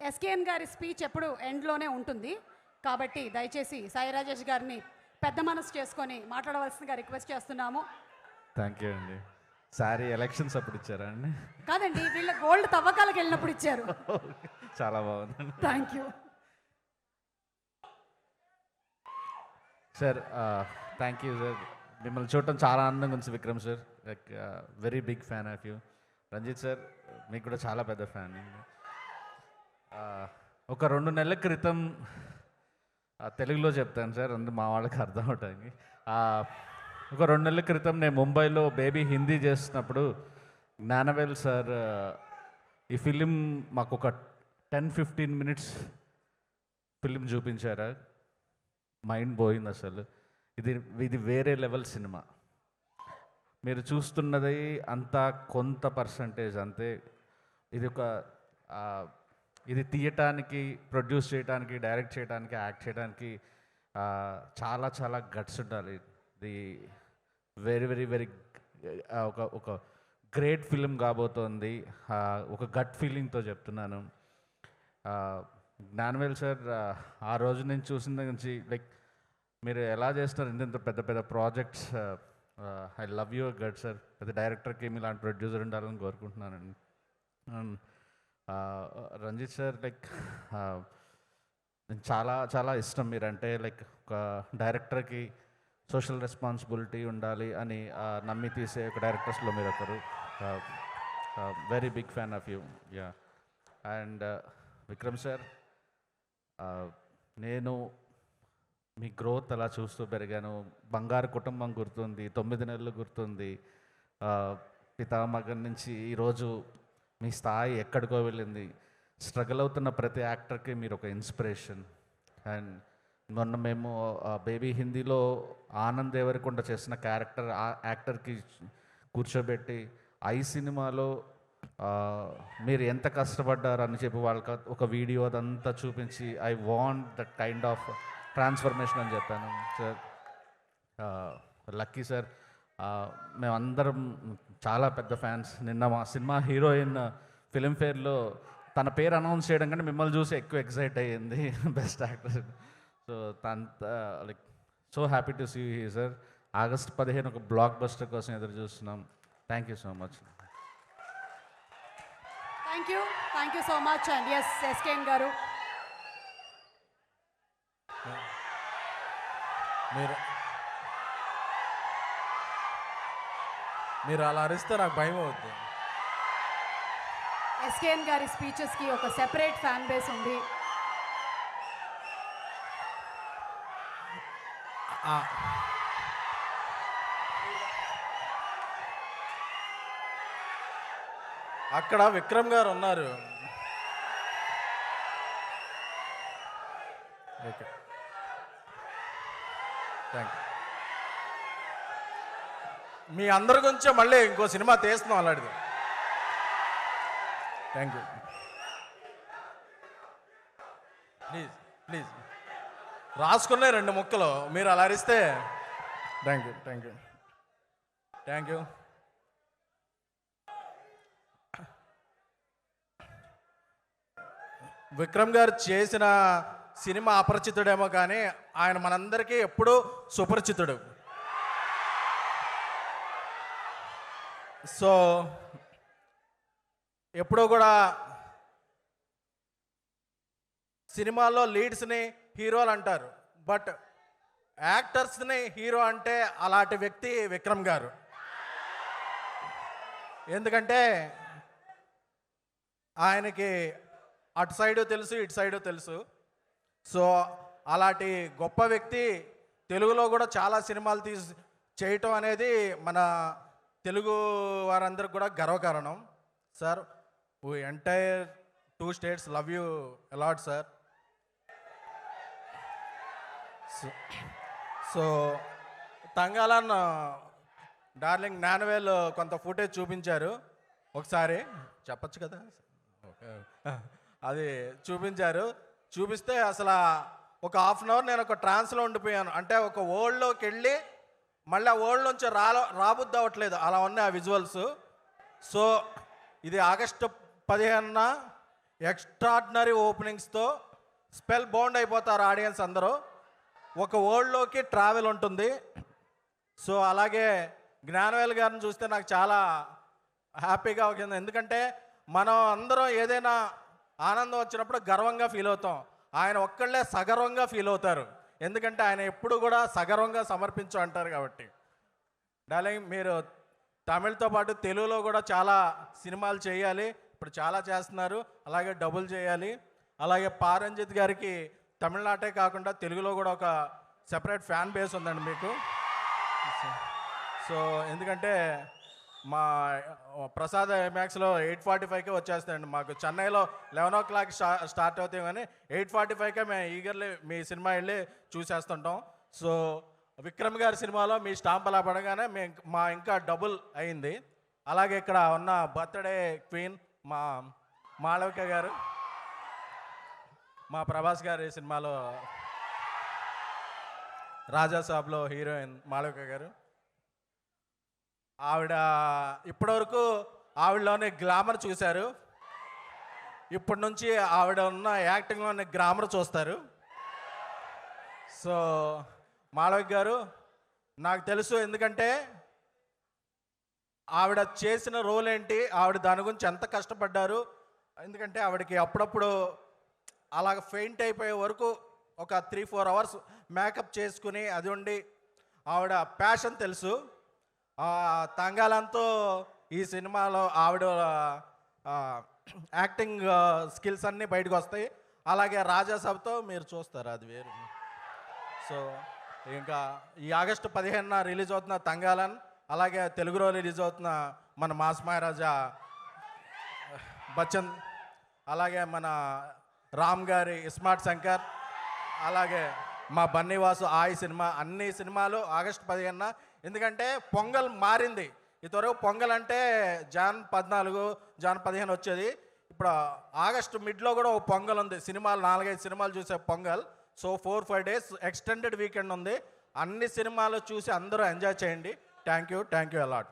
SKN గారి speech ఎప్పుడు ఎండ్లోనే ఉంటుంది కాబట్టి దయచేసి సాయి రాజేష్ గారిని పెద్ద మనసు చేసుకొని మాట్లాడవలసిందిగా రిక్వెస్ట్ చేస్తున్నాము. థ్యాంక్ యూ అండి. సారీ ఎలక్షన్స్ అప్పుడు ఇచ్చారా అండి? కాదండి, వీళ్ళ గోల్డ్ తవ్వకాలకు వెళ్ళినప్పుడు ఇచ్చారు. చాలా బాగుందండి. Thank you sir. Thank you sir. మిమ్మల్ని చూడటం చాలా ఆనందంగా ఉంది Vikram sir. Like very big fan of you. Ranjit sir, మీకు కూడా చాలా పెద్ద ఫ్యాన్. ఒక 2 నెలల క్రితం తెలుగులో చెప్తాను సార్, అందు మా వాళ్ళకి అర్థం అవడానికి. ఒక 2 నెలల క్రితం నేను ముంబైలో బేబీ హిందీ చేస్తున్నప్పుడు జ్ఞానవేల్ సార్ ఈ ఫిలిం మాకు ఒక 10-15 మినిట్స్ ఫిలిం చూపించారా. మైండ్ పోయింది అసలు. ఇది వేరే లెవెల్ సినిమా. మీరు చూస్తున్నది అంతా కొంత పర్సంటేజ్ అంతే. ఇది తీయటానికి, ప్రొడ్యూస్ చేయడానికి, డైరెక్ట్ చేయడానికి, యాక్ట్ చేయడానికి చాలా చాలా గట్స్ ఉండాలి. ఇది వెరీ వెరీ వెరీ ఒక గ్రేట్ ఫిలిం కాబోతోంది. ఒక గట్ ఫీలింగ్తో చెప్తున్నాను. జ్ఞానవేల్ సార్, ఆ రోజు నేను చూసిన దగ్గర నుంచి లైక్ మీరు ఎలా చేస్తారు ఇంత పెద్ద పెద్ద projects. I love your gut sir. పెద్ద డైరెక్టర్కి ఇలాంటి ప్రొడ్యూసర్ ఉండాలని కోరుకుంటున్నానండి. రంజిత్ సార్, లైక్ నేను చాలా చాలా ఇష్టం మీరంటే. లైక్ ఒక డైరెక్టర్కి సోషల్ రెస్పాన్సిబిలిటీ ఉండాలి అని నమ్మి తీసే ఒక డైరెక్టర్స్లో మీరు ఒకరు. Very big fan of you. Yeah. And Vikram sir, నేను మీ గ్రోత్ అలా చూస్తూ పెరిగాను. బంగారు కుటుంబం గుర్తుంది, 9 నెలలు గుర్తుంది. పితామగన్ నుంచి ఈరోజు మీ స్థాయి ఎక్కడికో వెళ్ళింది. స్ట్రగుల్ అవుతున్న ప్రతి యాక్టర్కి మీరు ఒక ఇన్స్పిరేషన్. అండ్ మొన్న మేము బేబీ హిందీలో ఆనంద్ దేవరకొండ చేసిన క్యారెక్టర్ యాక్టర్కి కూర్చోబెట్టి ఐ సినిమాలో మీరు ఎంత కష్టపడ్డారు అని చెప్పి వాళ్ళకి ఒక వీడియో అదంతా చూపించి I want that kind of transformation అని చెప్పాను సార్. లక్కీ సార్, మేమందరం చాలా పెద్ద ఫ్యాన్స్. నిన్న మా సినిమా హీరోయిన్ ఫిలింఫేర్లో తన పేరు అనౌన్స్ చేయడం కంటే మిమ్మల్ని చూసి ఎక్కువ ఎక్సైట్ అయ్యింది best actor. So like so happy to see you sir. August 15 ఒక బ్లాక్ బస్టర్ కోసం ఎదురు చూస్తున్నాం. Thank you so much. Thank you so much. And S, SKN గారు, మీరు అలా అరిస్తే నాకు భయం అవుద్ది. ఎస్కేఎన్ గారి స్పీచెస్కి ఒక సెపరేట్ ఫ్యాన్ బేస్ ఉంది. అక్కడ విక్రమ్ గారు ఉన్నారు. Okay, thank you. మీ అందరి గురించే మళ్ళీ ఇంకో సినిమా తీస్తున్నాం అలాంటిది. Thank you. ప్లీజ్ ప్లీజ్ రాసుకునే 2 ముక్కలు మీరు అలా అరిస్తే. Thank you thank you thank you. Vikram గారు చేసిన సినిమా అపరిచితుడేమో కానీ ఆయన మనందరికీ ఎప్పుడూ సుపరిచితుడు. సో ఎప్పుడూ కూడా సినిమాల్లో లీడ్స్ని హీరోలు అంటారు, బట్ యాక్టర్స్ని హీరో అంటే అలాంటి వ్యక్తి విక్రమ్ గారు. ఎందుకంటే ఆయనకి అటు సైడు తెలుసు, ఇటు సైడు తెలుసు. సో అలాంటి గొప్ప వ్యక్తి తెలుగులో కూడా చాలా సినిమాలు చేయటం అనేది మన తెలుగు వారందరికి కూడా గర్వకారణం. Sir, we entire 2 states love you a lot sir. So Thangalaan darling Gnanavel కొంత ఫుటేజ్ చూపించారు, ఒకసారి చెప్పచ్చు కదా. ఓకే, అది చూపించారు. చూపిస్తే అసలు ఒక ½ అన్ అవర్ నేను ఒక ట్రాన్స్లో ఉండిపోయాను. అంటే ఒక వరల్డ్లోకి వెళ్ళి మళ్ళీ ఆ వరల్డ్ నుంచి రాబుద్ది అవ్వట్లేదు, అలా ఉన్నాయి ఆ విజువల్స్. సో ఇది ఆగస్టు 15న ఎక్స్ట్రాడినరీ ఓపెనింగ్స్తో స్పెల్ బౌండ్ అయిపోతారు ఆడియన్స్ అందరూ. ఒక వరల్డ్లోకి ట్రావెల్ ఉంటుంది. సో అలాగే జ్ఞానవేల్ గారిని చూస్తే నాకు చాలా హ్యాపీగా ఉంది. ఎందుకంటే మనం అందరం ఏదైనా ఆనందం వచ్చినప్పుడు గర్వంగా ఫీల్ అవుతాం. ఆయన ఒక్కళ్ళే సగర్వంగా ఫీల్ అవుతారు. ఎందుకంటే ఆయన ఎప్పుడు కూడా సగర్వంగా సమర్పించు అంటారు కాబట్టి. డార్లింగ్, మీరు తమిళ్తో పాటు తెలుగులో కూడా చాలా సినిమాలు చేయాలి. ఇప్పుడు చాలా చేస్తున్నారు. అలాగే డబుల్ చేయాలి. అలాగే పారంజిత్ గారికి తమిళనాటే కాకుండా తెలుగులో కూడా ఒక సెపరేట్ ఫ్యాన్ బేస్ ఉందండి మీకు. సో ఎందుకంటే మా ప్రసాద్ మ్యాక్స్లో 8:45కే వచ్చేస్తాయండి. మాకు చెన్నైలో 11 o'clock స్టార్ట్ అవుతాయి, కానీ 8:45కే మేము ఈగర్లీ మీ సినిమా వెళ్ళి చూసేస్తుంటాం. సో విక్రమ్ గారి సినిమాలో మీ స్టాంప్ అలా పడగానే మా ఇంకా డబుల్ అయింది. అలాగే ఇక్కడ ఉన్న బర్త్డే క్వీన్ మా మాళవిక గారు, మా ప్రభాస్ గారి సినిమాలో రాజా సాబ్లో హీరోయిన్ మాళవిక గారు. ఆవిడ ఇప్పటివరకు ఆవిడలోని గ్లామర్ చూశారు. ఇప్పటి నుంచి ఆవిడ ఉన్న యాక్టింగ్లోని గ్లామర్ చూస్తారు. సో మాళవిక గారు నాకు తెలుసు, ఎందుకంటే ఆవిడ చేసిన రోల్ ఏంటి, ఆవిడ దాని గురించి ఎంత కష్టపడ్డారు. ఎందుకంటే ఆవిడకి అప్పుడప్పుడు అలాగ ఫెయింట్ అయిపోయే వరకు ఒక 3-4 hours మేకప్ చేసుకుని అది ఉండి ఆవిడ ప్యాషన్ తెలుసు. తంగాలంతో ఈ సినిమాలో ఆవిడ యాక్టింగ్ స్కిల్స్ అన్నీ బయటకు వస్తాయి. అలాగే రాజాసాబ్తో మీరు చూస్తారు, అది వేరు. సో ఇంకా ఈ ఆగస్టు 15న రిలీజ్ అవుతున్న తంగాలన్, అలాగే తెలుగులో రిలీజ్ అవుతున్న మన మాస్ మహారాజా బచ్చన్, అలాగే మన రామ్ గారి స్మార్ట్ శంకర్, అలాగే మా బన్నీవాసు ఆయి సినిమా, అన్ని సినిమాలు ఆగస్టు 15న. ఎందుకంటే పొంగల్ మారింది. ఇంతవరకు పొంగల్ అంటే జాన్ 14, జాన్ 15 వచ్చేది. ఇప్పుడు ఆగస్టు మిడ్లో కూడా ఒక పొంగల్ ఉంది. సినిమాలు 4-5 సినిమాలు చూసే pongal. So 4-5 days extended weekend ఉంది. అన్ని సినిమాలు చూసి అందరూ ఎంజాయ్ చేయండి. Thank you a lot.